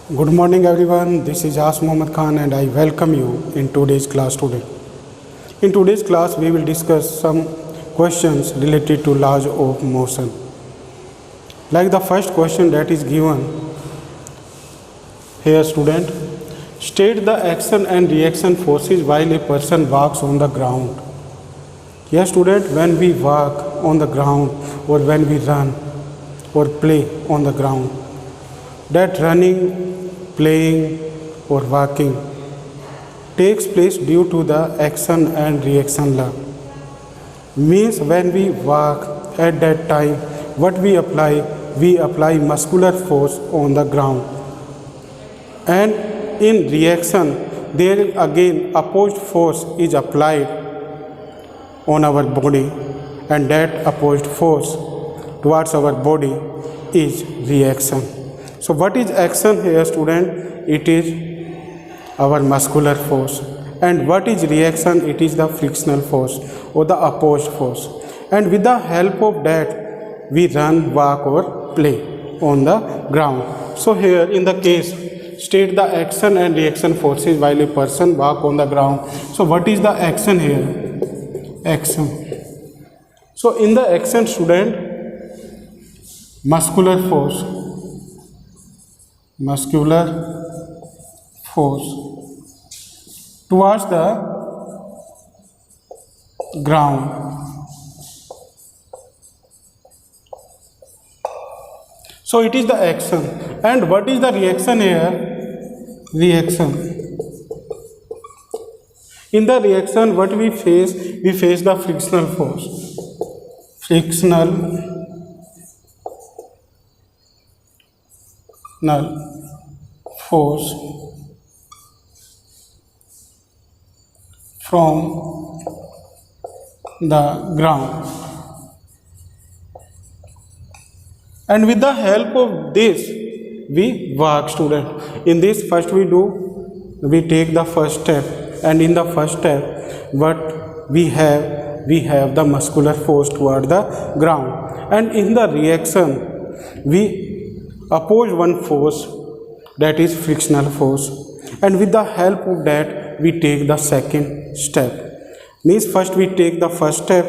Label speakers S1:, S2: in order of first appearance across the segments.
S1: Good morning everyone, this is As Mohammad Khan and I welcome you in today's class today. In today's class we will discuss some questions related to laws of motion. Like the first question that is given here student, state the action and reaction forces while a person walks on the ground. Yes student, when we walk on the ground or when we run or play on the ground, that running, playing or walking takes place due to the action and reaction law. Means when we walk at that time, what we apply muscular force on the ground, and in reaction there again opposed force is applied on our body, and that opposed force towards our body is reaction. So what is action here student? It is our muscular force. And what is reaction? It is the frictional force or the opposed force. And with the help of that we run, walk or play on the ground. So here in the case, state the action and reaction forces while a person walk on the ground. So what is the action here? Action. So in the action student, muscular force towards the ground. So it is the action. And what is the reaction here? Reaction. In the reaction what we face? We face the frictional force. Frictional force from the ground, and with the help of this we walk student. In this first we take the first step, and in the first step what we have the muscular force toward the ground, and in the reaction we oppose one force, that is frictional force, and with the help of that we take the second step. Means first we take the first step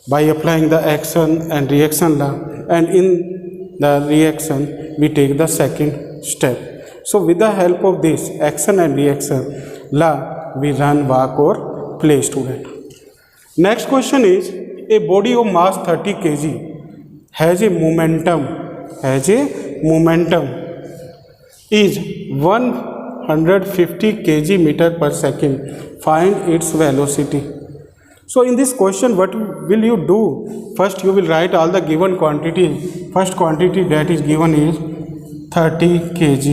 S1: by applying the action and reaction law, and in the reaction we take the second step. So with the help of this action and reaction law we run, walk or play student. Next question is, a body of mass 30 kg has a momentum is 150 kg meter per second. Find its velocity. So in this question what will you do? First you will write all the given quantities. First quantity that is given is 30 kg.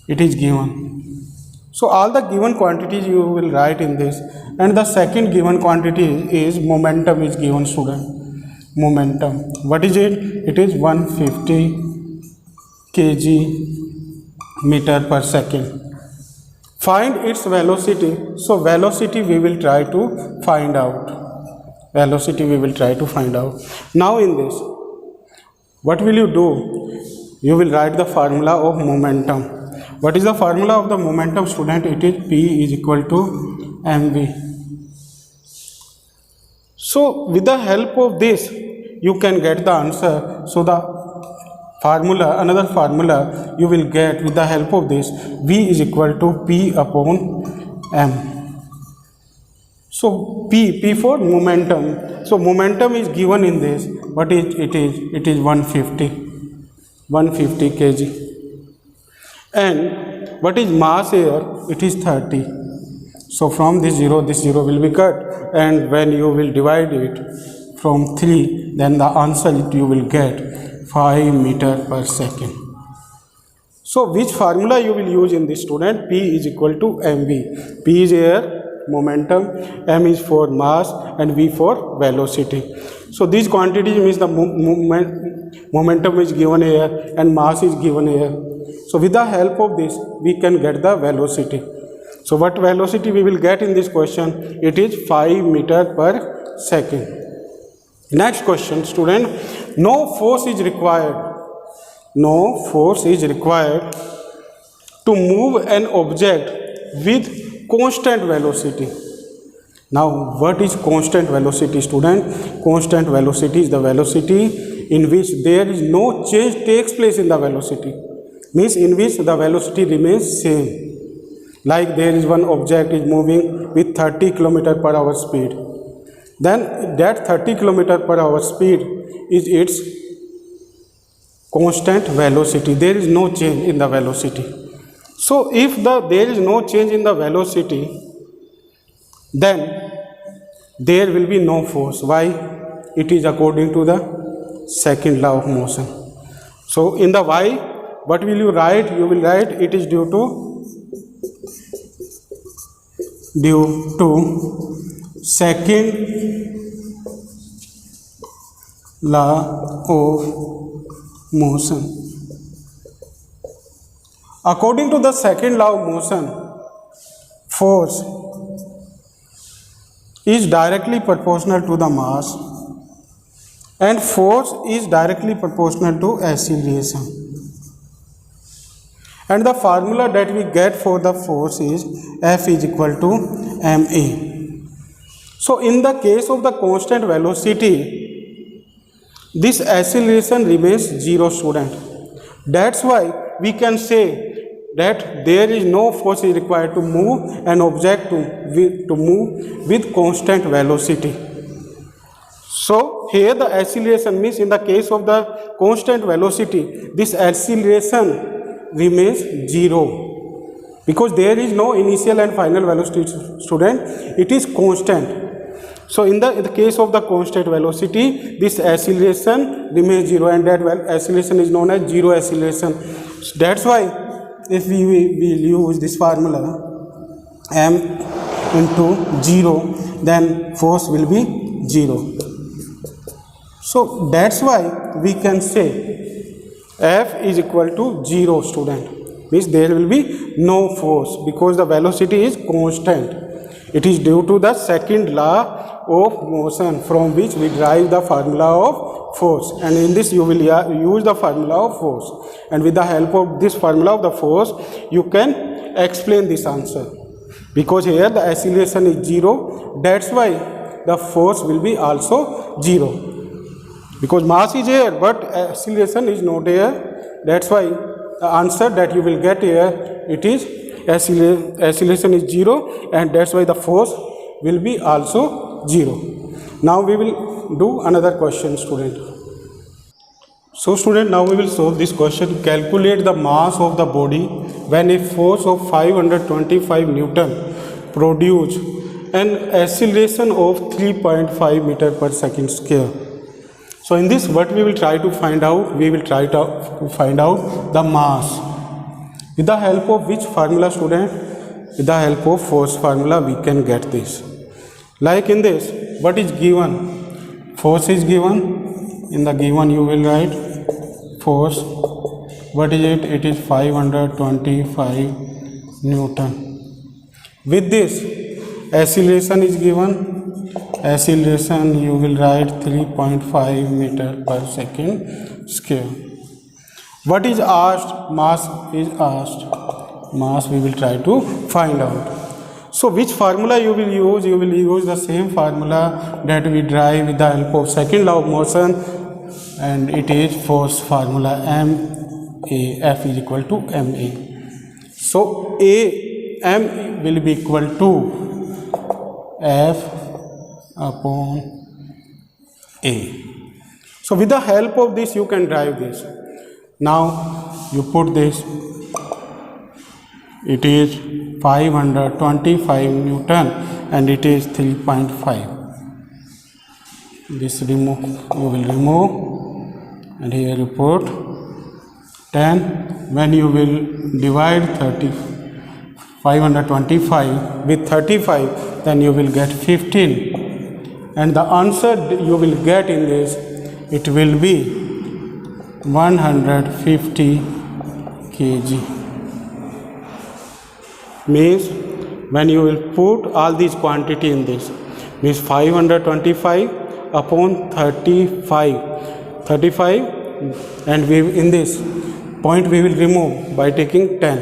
S1: It is given. So all the given quantities you will write in this, and the second given quantity is momentum is given student. Momentum, what is it? It is 150 kg meter per second. Find its velocity. So velocity we will try to find out. Now in this, what will you do? You will write the formula of momentum. What is the formula of the momentum student? It is P is equal to mv. So with the help of this you can get the answer. So the formula, another formula you will get with the help of this, V is equal to P upon M. So P for momentum. So momentum is given in this. What is it? It is 150 kg. And what is mass here? It is 30. So from this zero will be cut, and when you will divide it from 3, then the answer you will get 5 meter per second. So which formula you will use in this student? P is equal to mv. P is here momentum, m is for mass, and v for velocity. So these quantities means the momentum is given here and mass is given here. So with the help of this we can get the velocity. So what velocity we will get in this question? It is 5 meter per second. Next question student, no force is required no force is required to move an object with constant velocity. Now, what is constant velocity, student? Constant velocity is the velocity in which there is no change takes place in the velocity. Means in which the velocity remains same. Like there is one object is moving with 30 km per hour speed. Then that 30 km per hour speed is its constant velocity. There is no change in the velocity. So if there is no change in the velocity, then there will be no force. Why? It is according to the second law of motion. So in the y, what will you write? You will write it is due to second law of motion. According to the second law of motion, force is directly proportional to the mass and force is directly proportional to acceleration. And the formula that we get for the force is F is equal to ma. So in the case of the constant velocity, this acceleration remains 0, student. That's why we can say that there is no force is required to move an object to move with constant velocity. So here the acceleration means in the case of the constant velocity, this acceleration remains 0 because there is no initial and final velocity, student. It is constant. So in the case of the constant velocity, this acceleration remains 0 and that acceleration is known as zero acceleration. So that's why if we will use this formula m into 0, then force will be 0. So that's why we can say F is equal to 0, student. Means there will be no force because the velocity is constant. It is due to the second law of motion from which we derive the formula of force, and in this you will use the formula of force, and with the help of this formula of the force you can explain this answer. Because here the acceleration is 0, that's why the force will be also 0, because mass is here but acceleration is not here. That's why the answer that you will get here, it is acceleration is 0 and that's why the force will be also 0. Now we will do another question, student. So student, now we will solve this question. Calculate the mass of the body when a force of 525 Newton produce an acceleration of 3.5 meter per second square. So in this, what we will try to find out? We will try to find out the mass. With the help of which formula, student? With the help of force formula we can get this. Like in this, what is given? Force is given. In the given you will write force. What is it? It is 525 Newton. With this, acceleration is given. Acceleration you will write 3.5 meter per second square. What is asked? Mass is asked. Mass we will try to find out. So which formula you will use? You will use the same formula that we derive with the help of second law of motion, and it is force formula MA. F is equal to MA. So M will be equal to F upon A. So with the help of this you can derive this. Now you put this, it is 525 Newton and it is 3.5. This you will remove, and here you put 10. When you will divide 525 with 35, then you will get 15, and the answer you will get in this, it will be 150 kg. Means when you will put all these quantity in this, means 525 upon 35, and we in this point we will remove by taking 10.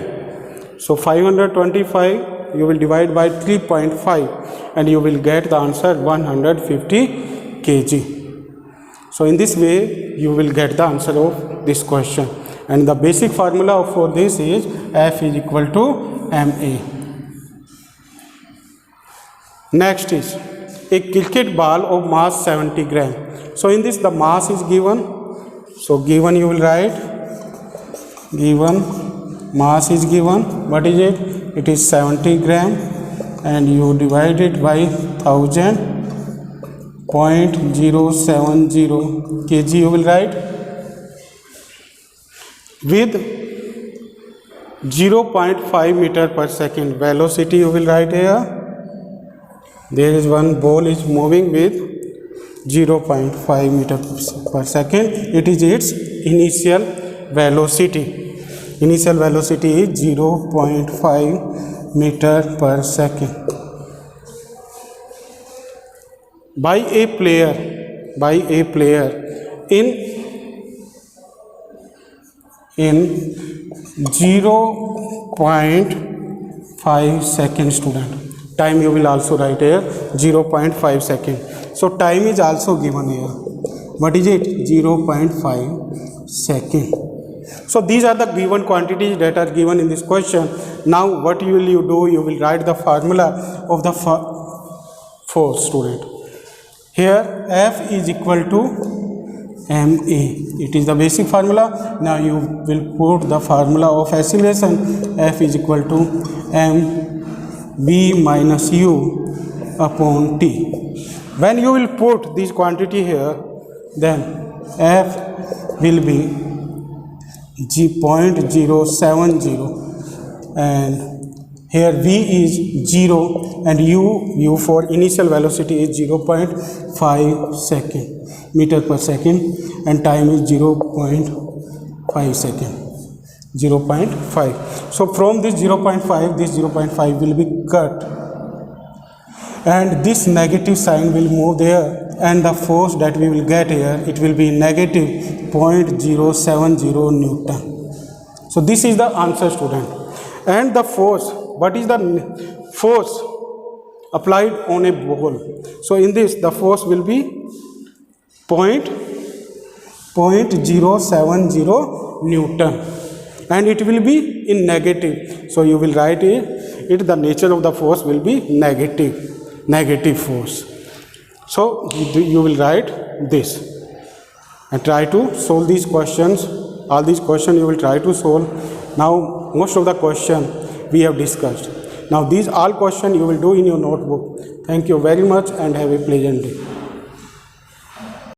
S1: So 525 you will divide by 3.5 and you will get the answer 150 kg. So in this way you will get the answer of this question, and the basic formula for this is F is equal to ma. Next is a cricket ball of mass 70 gram. So in this the mass is given. So given you will write, given mass is given. What is it? It is 70 gram and you divide it by 1000.070 kg you will write, with 0.5 meter per second velocity you will write here. There is one ball is moving with 0.5 meter per second. It is its initial velocity. Initial velocity is 0.5 meter per second. By a player in 0.5 second student. Time you will also write here 0.5 second. So time is also given here. What is it? 0.5 second. So these are the given quantities that are given in this question. Now what will you do? You will write the formula of the force, student. Here F is equal to ma. It is the basic formula. Now you will put the formula of acceleration. F is equal to mv minus u upon t. When you will put this quantity here, then F will be 0.070 and here v is 0 and u for initial velocity is 0.5 second meter per second and time is 0.5 second. 0.5. So from this 0.5 will be cut and this negative sign will move there, and the force that we will get here, it will be negative 0.070 Newton. So this is the answer, student. And the force, what is the force applied on a ball? So in this the force will be 0.070 Newton and it will be in negative. So you will write it the nature of the force will be negative force. So you will write this and try to solve these questions. All these questions you will try to solve. Now most of the question we have discussed. Now these all questions you will do in your notebook. Thank you very much and have a pleasant day.